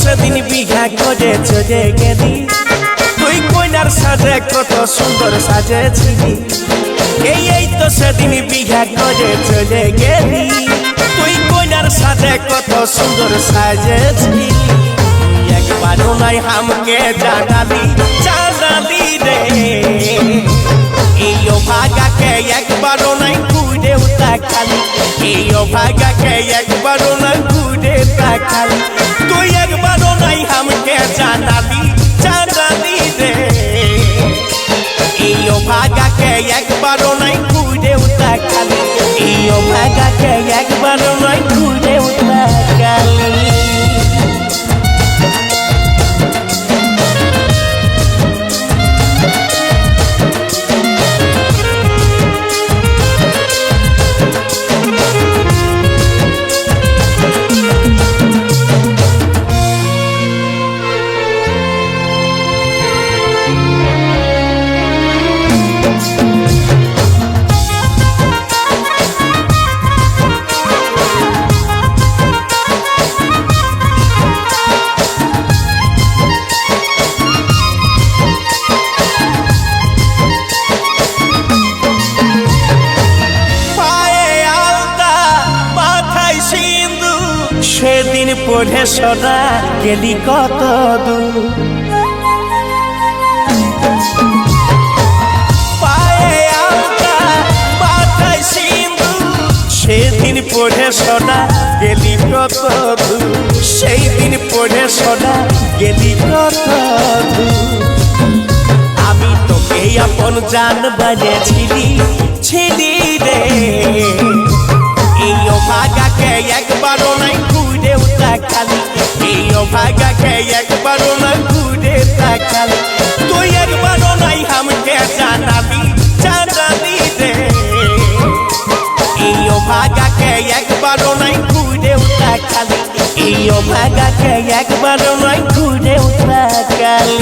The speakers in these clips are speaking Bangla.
সেদিন বিঘা করে চলে গেলি, তুই কইনার সাজে কত সুন্দর সাজেছিলি। এই তো সেদিন বিঘা করে চলে গেলি, তুই কইনার সাজে কত সুন্দর সাজেছিলি। একবারও নাই হামকে জানালি রে, এই ভাগাকে একবারও নাই ঘুরে তাকালি, এই ভাগাকে একবারও নাই ঘুরে তাকালি। তুই একবারও নাই হামকে জানালি রে, এই ভাগাকে একবারও নাই ঘুরে তাকালি, এই ভাগাকে একবারও নাই ঘুরে তাকালি। সেদিন পড়ে সোনা গেলি কত দূর, পায়ে আলতা মাথায় সিঁদুর। সেদিন পড়ে সোনা গেলি কত দূর, সেই দিন পড়ে সোনা গেলি কত দূর। আমি তোকে আপন জান বানিয়েছিলি রে, এই ভাগাকে একবারও নাই ঘুরে তাকালি, এই ভাগাকে একবারও নাই ঘুরে তাকালি। তুই একবারও নাই হামকে জানালি রে, এই ভাগাকে একবারও নাই ঘুরে তাকালি, এই ভাগাকে একবারও নাই ঘুরে তাকালি।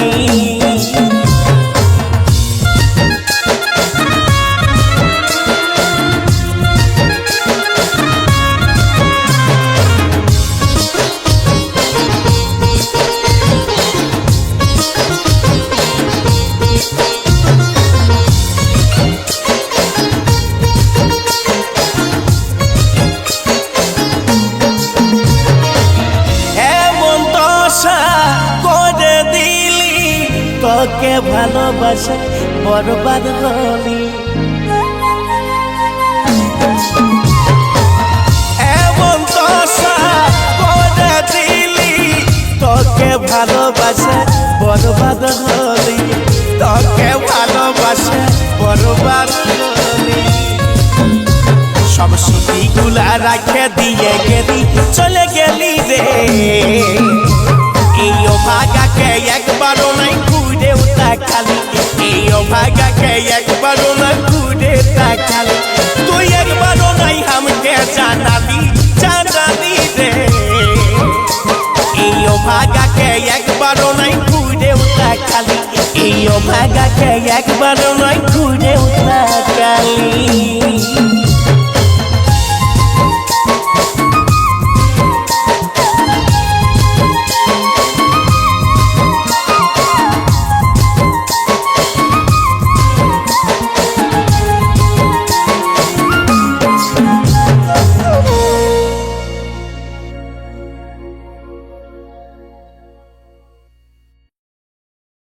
তোকে ভালোবাসে বরবাদ হলি, এমন দশা করে দিলি। তোকে ভালোবাসে বরবাদ হলি, তোকে ভালোবাসে বরবাদ হলি। সব স্মৃতিগুলা রাখে দিয়ে গেলি, চলে গেলি রে, এই ভাগাকে একবারও নাই ঘুরে তাকালি, এই ভাগাকে একবারও নাই ঘুরে তাকালি। তুই একবারও নাই হামকে জানালি রে, এই ভাগাকে একবারও নাই ঘুরে তাকালি, এই ভাগাকে